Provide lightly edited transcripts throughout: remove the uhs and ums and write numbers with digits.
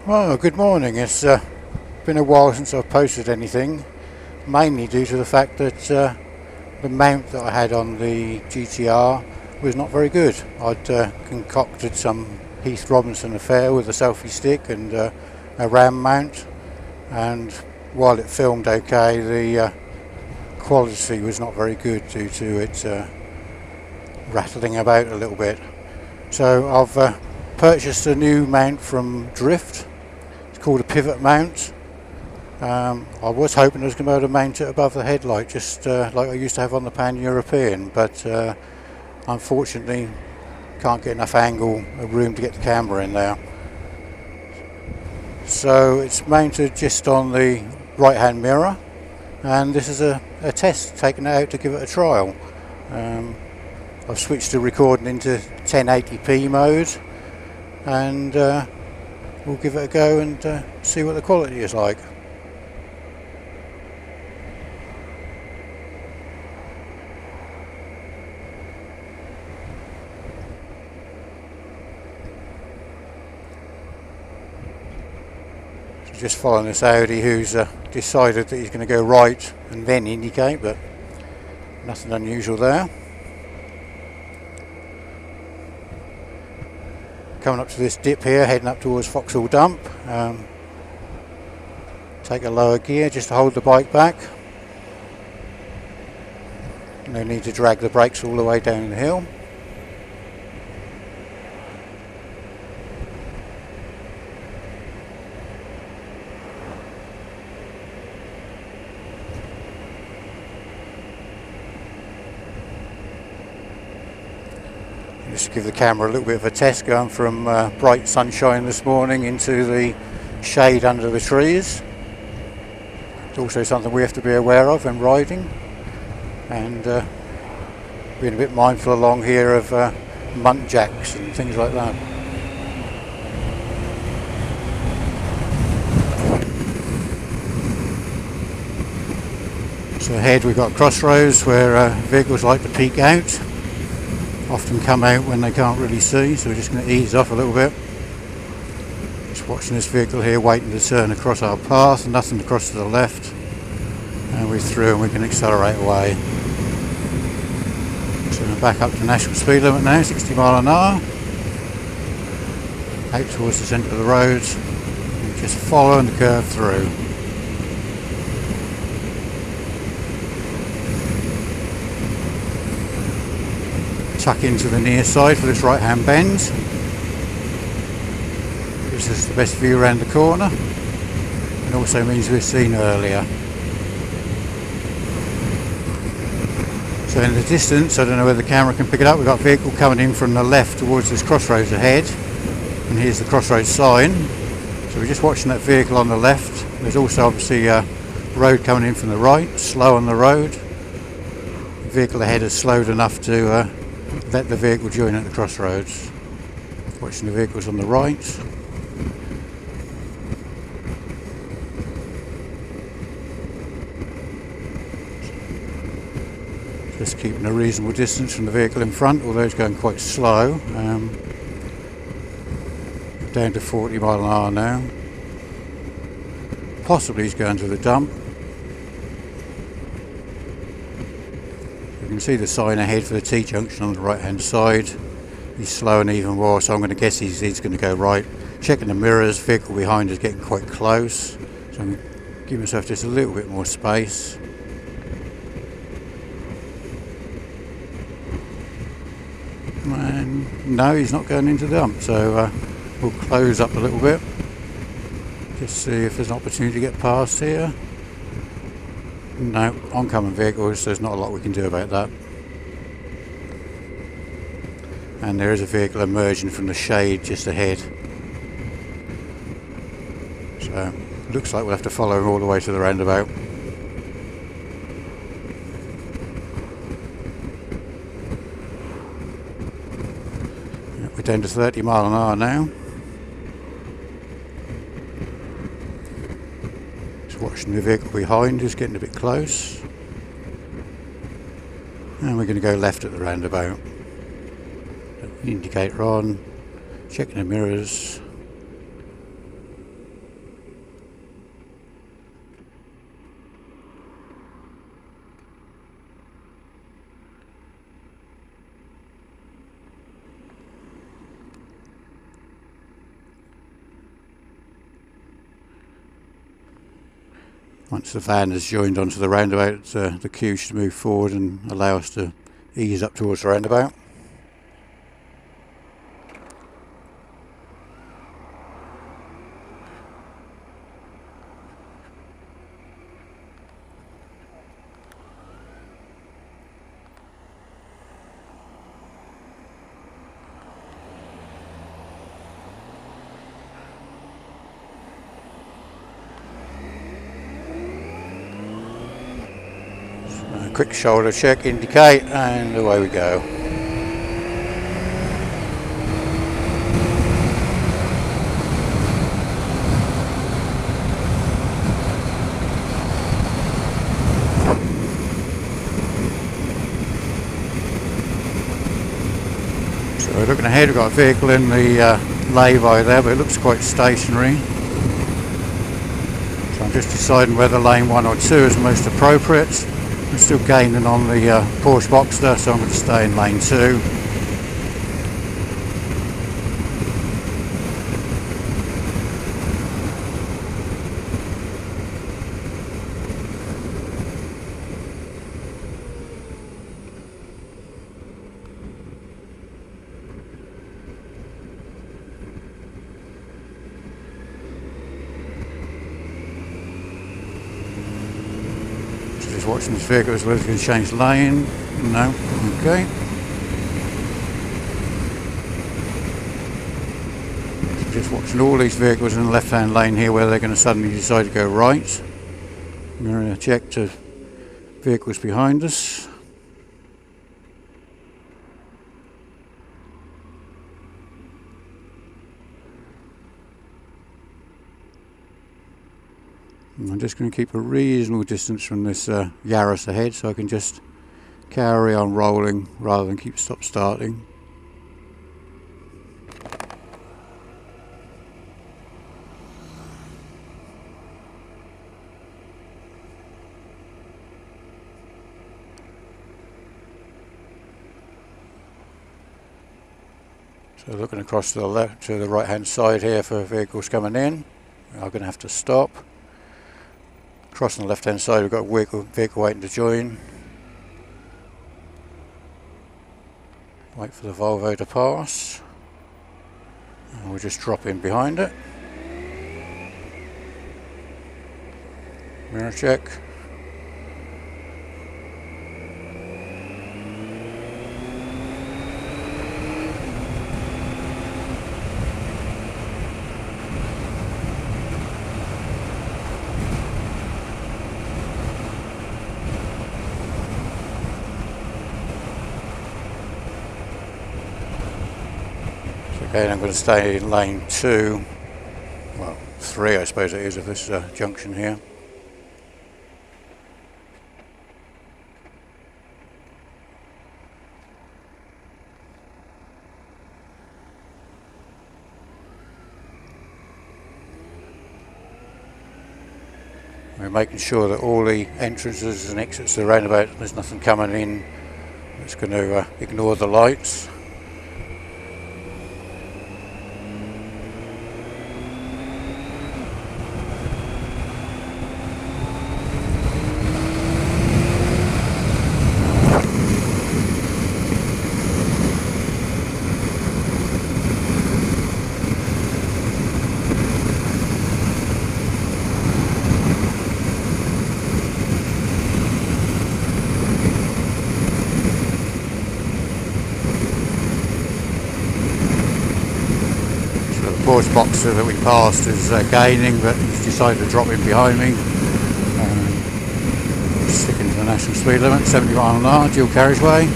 Well, good morning. It's been a while since I've posted anything, mainly due to the fact that the mount that I had on the GTR was not very good. I'd concocted some Heath Robinson affair with a selfie stick and a RAM mount, and while it filmed okay, the quality was not very good due to it rattling about a little bit. So I've purchased a new mount from Drift. It's called a pivot mount. I was hoping I was going to be able to mount it above the headlight, just like I used to have on the Pan-European, but unfortunately can't get enough angle or room to get the camera in there. So it's mounted just on the right hand mirror, and this is a test, taking it out to give it a trial. I've switched the recording into 1080p mode, and we'll give it a go and see what the quality is like. So just following this Audi who's decided that he's going to go right and then indicate, but nothing unusual there. Coming up to this dip here, heading up towards Vauxhall Dump. Take a lower gear just to hold the bike back. No need to drag the brakes all the way down the hill. Just to give the camera a little bit of a test, going from bright sunshine this morning into the shade under the trees. It's also something we have to be aware of when riding, and being a bit mindful along here of muntjacks and things like that. So ahead we've got crossroads where vehicles like to peek out. Often come out when they can't really see, so we're just going to ease off a little bit. Just watching this vehicle here waiting to turn across our path, nothing to cross to the left, and we're through and we can accelerate away. So we're back up to national speed limit now, 60 mile an hour, out towards the centre of the road, and just following the curve through. Tuck into the near side for this right hand bend. Gives us the best view around the corner, and also means we're seen earlier. So in the distance, I don't know whether the camera can pick it up, we've got a vehicle coming in from the left towards this crossroads ahead, and here's the crossroads sign. So we're just watching that vehicle on the left. There's also obviously a road coming in from the right, slow on the road. The vehicle ahead has slowed enough to let the vehicle join at the crossroads. Watching the vehicles on the right. Just keeping a reasonable distance from the vehicle in front, although it's going quite slow. Down to 40 mile an hour now. Possibly he's going to the dump. You can see the sign ahead for the T-junction on the right hand side. He's slowing even more, so I'm going to guess he's going to go right. Checking the mirrors, vehicle behind is getting quite close, so I'm going to give myself just a little bit more space. And no, he's not going into the dump, so we'll close up a little bit. Just see if there's an opportunity to get past here. No, oncoming vehicles, there's not a lot we can do about that. And there is a vehicle emerging from the shade just ahead. So, looks like we'll have to follow him all the way to the roundabout. We're down to 30 mile an hour now. Watching the vehicle behind is getting a bit close, and we're going to go left at the roundabout. Indicator on, checking the mirrors, Once the van has joined onto the roundabout, the queue should move forward and allow us to ease up towards the roundabout. Quick shoulder check, indicate, and away we go. So looking ahead, we've got a vehicle in the lay-by there, but it looks quite stationary. So I'm just deciding whether lane 1 or 2 is most appropriate. I'm still gaining on the Porsche Boxster, so I'm going to stay in lane 2. Just watching this vehicle as well as going to change lane. No, okay. So just watching all these vehicles in the left hand lane here where they're going to suddenly decide to go right. I'm going to check to vehicles behind us. I'm just going to keep a reasonable distance from this Yaris ahead so I can just carry on rolling rather than keep stop starting. So looking across to the left, to the right hand side here for vehicles coming in, we are going to have to stop. Across on the left hand side we've got a vehicle waiting to join. Wait for the Volvo to pass. And we'll just drop in behind it. Mirror check. Okay, I'm going to stay in lane 2, well 3 I suppose it is of this junction here. We're making sure that all the entrances and exits to the roundabout, there's nothing coming in that's going to ignore the lights. Porsche Boxster that we passed is gaining, but he's decided to drop in behind me. Sticking to the national speed limit, 70 miles an hour, dual carriageway.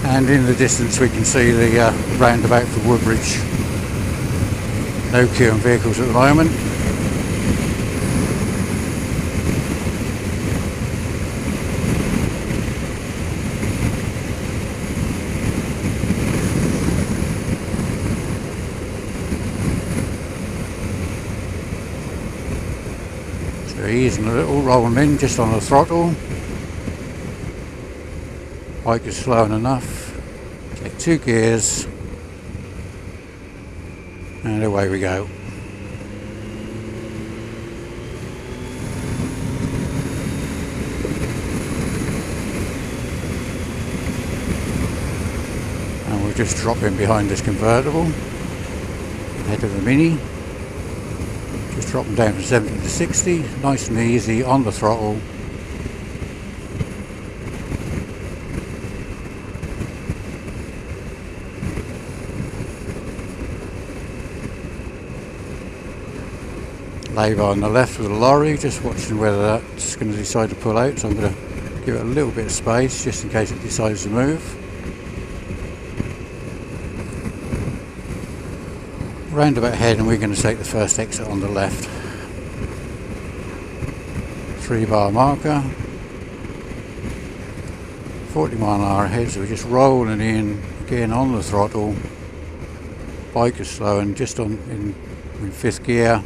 And in the distance we can see the roundabout for Woodbridge. No queuing vehicles at the moment. So easing a little, rolling in just on the throttle. Bike is slowing enough. Take 2 gears and away we go. And we'll just drop in behind this convertible, head of the Mini. Just drop them down from 70 to 60, nice and easy on the throttle. Lay-by on the left with a lorry, just watching whether that's going to decide to pull out, so I'm going to give it a little bit of space just in case it decides to move. Roundabout ahead, and we're going to take the first exit on the left. 3-bar marker, 40 mile an hour ahead, so we're just rolling in again on the throttle. Bike is slowing, just in 5th gear.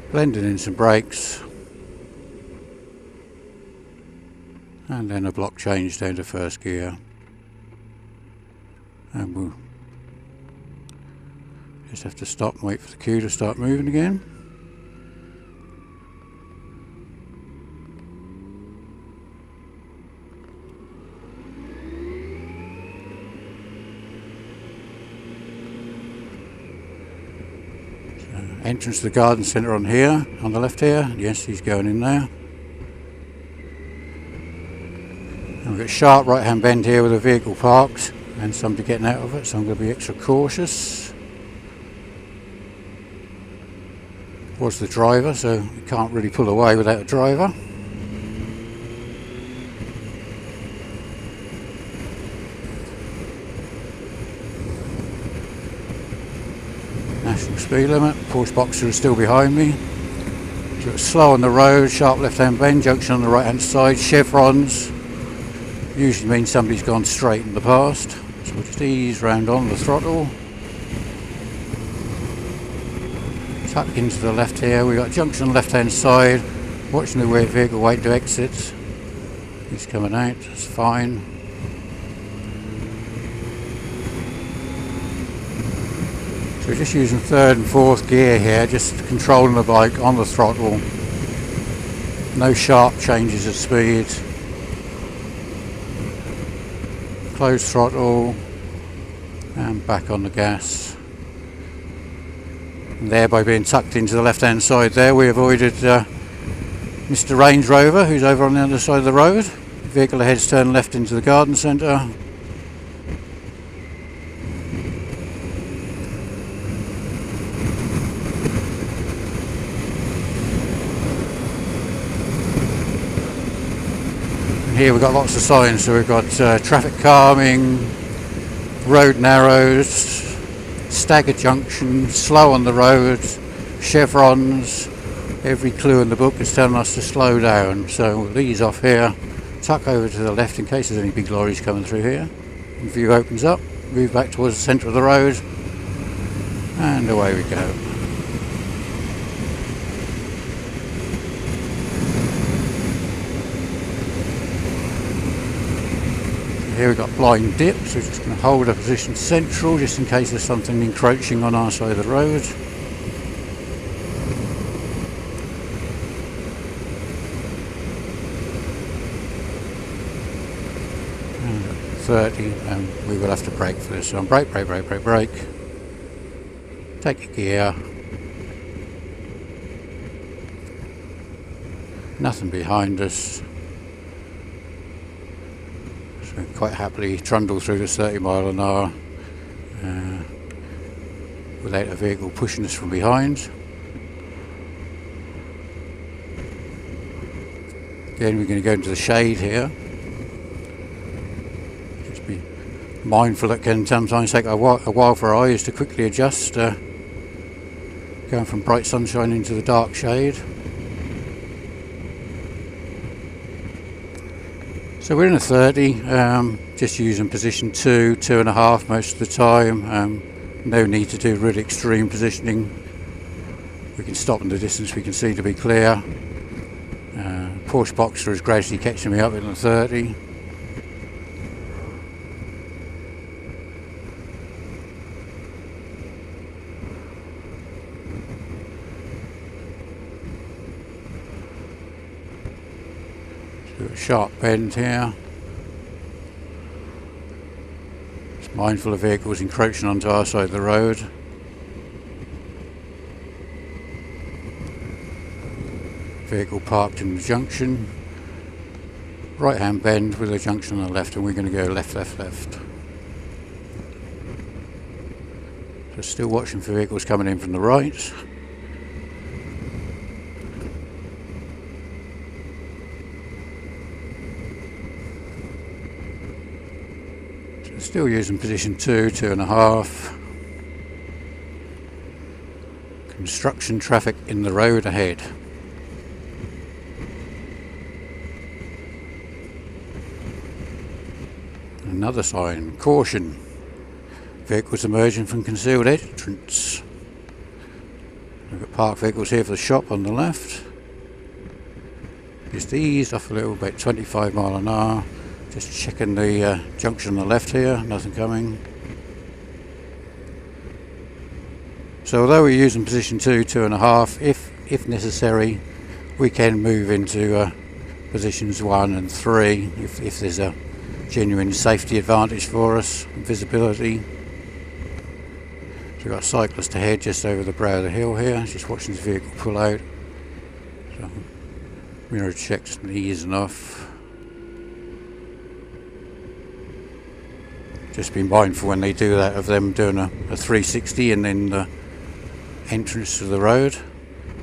Blending in some brakes, and then a block change down to 1st gear, and we'll just have to stop and wait for the cue to start moving again. Entrance to the garden centre on here, on the left here. Yes, he's going in there. And we've got a sharp right hand bend here with a vehicle parked and somebody getting out of it, so I'm going to be extra cautious. Was the driver, so you can't really pull away without a driver. National speed limit. Porsche Boxer is still behind me. So it's slow on the road, sharp left hand bend, junction on the right hand side, chevrons. Usually means somebody's gone straight in the past. So we'll just ease round on the throttle. Tuck into the left here. We've got a junction on the left hand side. Watching the vehicle wait to exit. He's coming out, that's fine. We're just using 3rd and 4th gear here, just controlling the bike on the throttle. No sharp changes of speed. Close throttle and back on the gas. And there, by being tucked into the left hand side there, we avoided Mr. Range Rover, who's over on the other side of the road. The vehicle ahead's turned left into the garden centre. Here we've got lots of signs, so we've got traffic calming, road narrows, staggered junction, slow on the road, chevrons. Every clue in the book is telling us to slow down, so we'll ease off here, tuck over to the left in case there's any big lorries coming through here. The view opens up, move back towards the centre of the road, and away we go. Here we've got blind dip, so we're just going to hold our position central just in case there's something encroaching on our side of the road. And 30, and we will have to brake for this. So brake. Take a gear. Nothing behind us. Quite happily trundle through this 30 mile an hour without a vehicle pushing us from behind. Again, we're going to go into the shade here. Just be mindful it can sometimes take a while for our eyes to quickly adjust, going from bright sunshine into the dark shade. So we're in a 30, just using position 2, 2.5 most of the time. No need to do really extreme positioning. We can stop in the distance we can see to be clear. Porsche Boxer is gradually catching me up in the 30. A sharp bend here. Just mindful of vehicles encroaching onto our side of the road. Vehicle parked in the junction. Right hand bend with a junction on the left, and we're going to go left, left, left. So still watching for vehicles coming in from the right. So still using position 2, 2.5. Construction traffic in the road ahead. Another sign, caution, vehicles emerging from concealed entrance. We've got parked vehicles here for the shop on the left. Just eased off a little bit, 25 mile an hour. Just checking the junction on the left here, nothing coming. So although we're using position 2, 2.5, if necessary, we can move into positions 1 and 3 if there's a genuine safety advantage for us, visibility. So we've got a cyclist ahead just over the brow of the hill here, just watching his vehicle pull out. So mirror checks and easing off. Just be mindful when they do that of them doing a 360 and then the entrance to the road.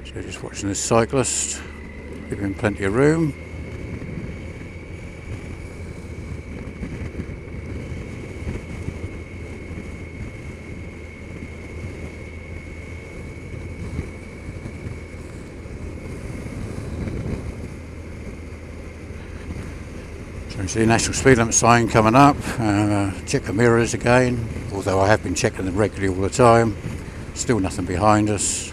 So just watching this cyclist, give him plenty of room. So you see the national speed limit sign coming up. Check the mirrors again, although I have been checking them regularly all the time. Still nothing behind us.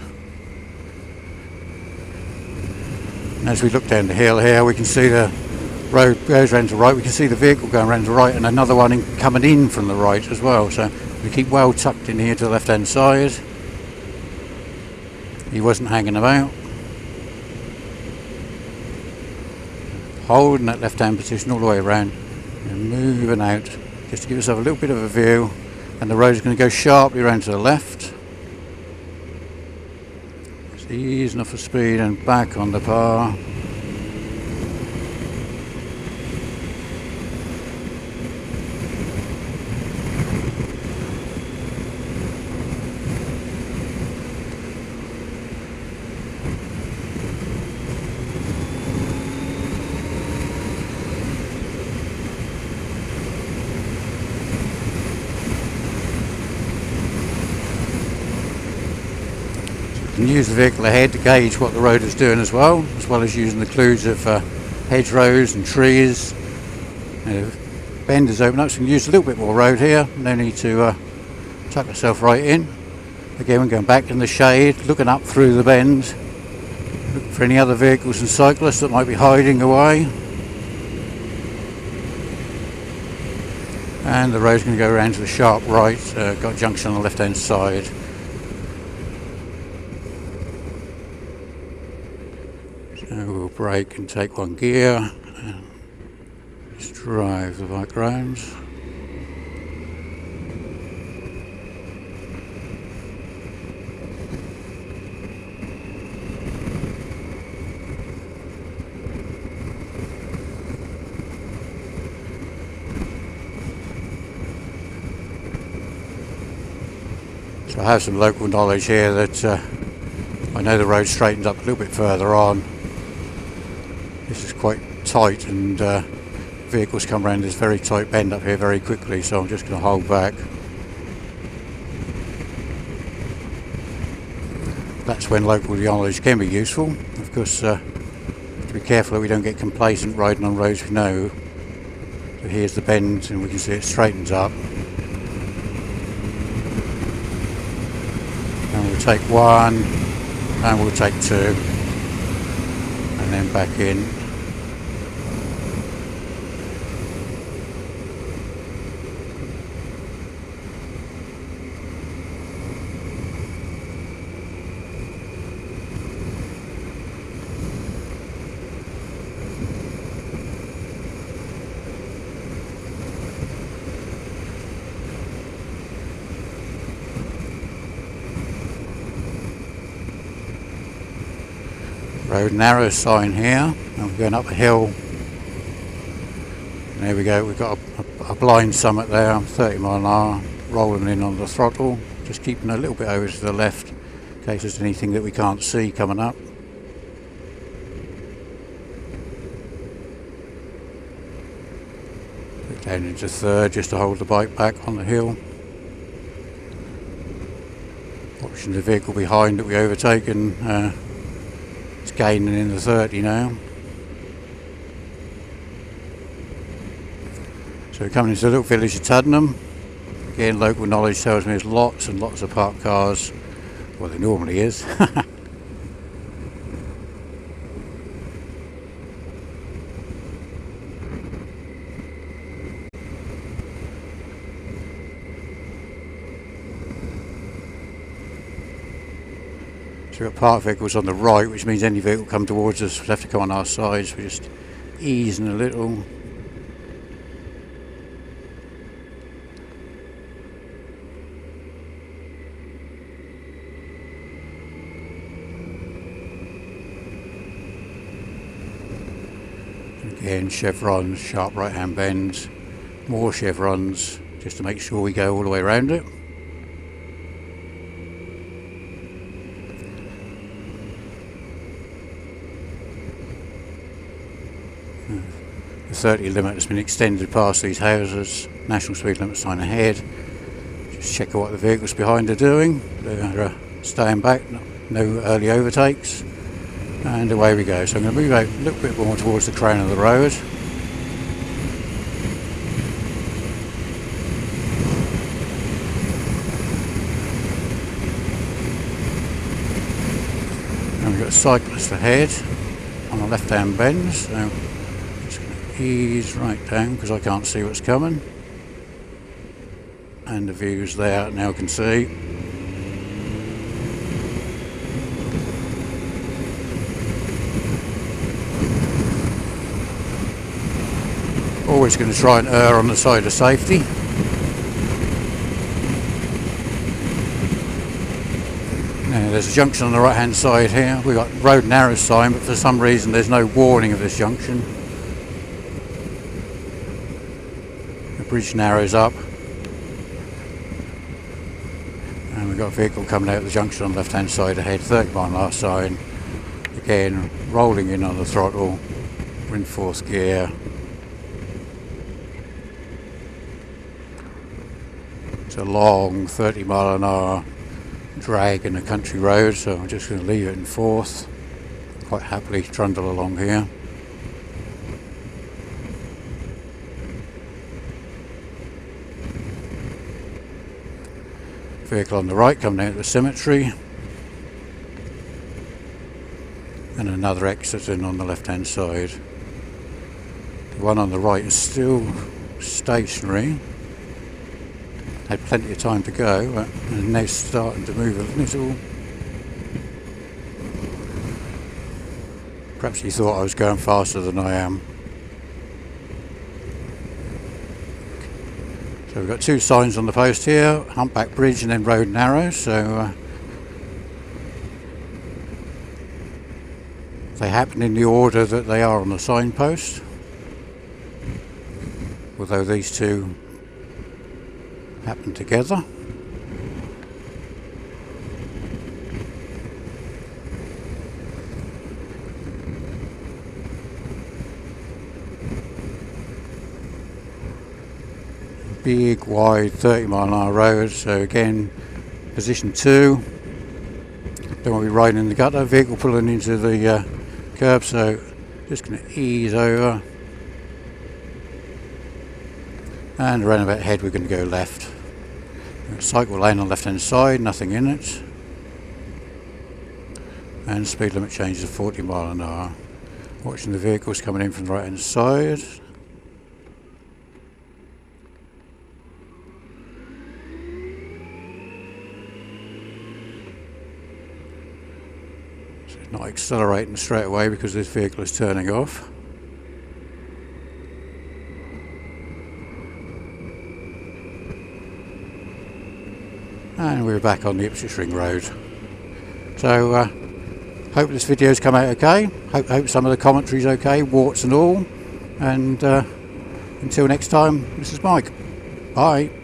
And as we look down the hill here, we can see the road goes around to the right. We can see the vehicle going around to the right and another one coming in from the right as well. So we keep well tucked in here to the left hand side. He wasn't hanging about. Holding that left hand position all the way around and moving out just to give yourself a little bit of a view, and the road is going to go sharply around to the left. Just easing off the speed and back on the par. And use the vehicle ahead to gauge what the road is doing as well as using the clues of hedgerows and trees. Bend is open up, so we can use a little bit more road here. No need to tuck ourselves right in. Again, we're going back in the shade, looking up through the bend, looking for any other vehicles and cyclists that might be hiding away. And the road's going to go around to the sharp right, got a junction on the left hand side. We'll brake and take one gear and just drive the bike round. So I have some local knowledge here that I know the road straightens up a little bit further on. This is quite tight and vehicles come around this very tight bend up here very quickly, so I'm just going to hold back. That's when local knowledge can be useful. Of course, have to be careful that we don't get complacent riding on roads we know. So here's the bend and we can see it straightens up. And we'll take one, and we'll take two, and then back in. Road narrow sign here, and we're going up a hill. And there we go, we've got a blind summit there, 30 mile an hour, rolling in on the throttle, just keeping a little bit over to the left in case there's anything that we can't see coming up. Put down into third just to hold the bike back on the hill. Watching the vehicle behind that we overtaken, it's gaining in the 30 now. So we're coming into the little village of Tuddenham. Again, local knowledge tells me there's lots and lots of parked cars. Well, there normally is. So we've got parked vehicles on the right, which means any vehicle come towards us would have to come on our sides. We're just easing a little. Again, chevrons, sharp right hand bends, more chevrons, just to make sure we go all the way around it. The 30 limit has been extended past these houses, national speed limit sign ahead. Just check what the vehicles behind are doing. They're staying back, no early overtakes. And away we go. So I'm going to move out a little bit more towards the crown of the road. And we've got a cyclist ahead on the left hand bend. So I'm just going to ease right down because I can't see what's coming. And the view's there now, can see. Always going to try and err on the side of safety. Now there's a junction on the right hand side here. We've got road narrow sign, but for some reason there's no warning of this junction. The bridge narrows up. And we've got a vehicle coming out of the junction on the left hand side ahead, 30 mile an hour sign. Again, rolling in on the throttle. We're in fourth gear. It's a long 30 mile an hour drag in a country road, so I'm just going to leave it in fourth. Quite happily trundle along here. Vehicle on the right coming out of the cemetery. And another exit in on the left hand side. The one on the right is still stationary. Had plenty of time to go, but now starting to move a little. Perhaps he thought I was going faster than I am. So we've got two signs on the post here, Humpback Bridge and then Road Narrow, so they happen in the order that they are on the signpost, although these two happen together. Big wide 30 mile an hour road, so again position 2. Don't want to be riding in the gutter, vehicle pulling into the curb, so just going to ease over. And around about head we're going to go left. Cycle lane on the left hand side, nothing in it. And speed limit change to 40 mile an hour. Watching the vehicles coming in from the right hand side. So it's not accelerating straight away because this vehicle is turning off. And we're back on the Ipswich Ring Road. So Hope this video's come out okay. Hope some of the commentary's okay, warts and all. And until next time, this is Mike. Bye.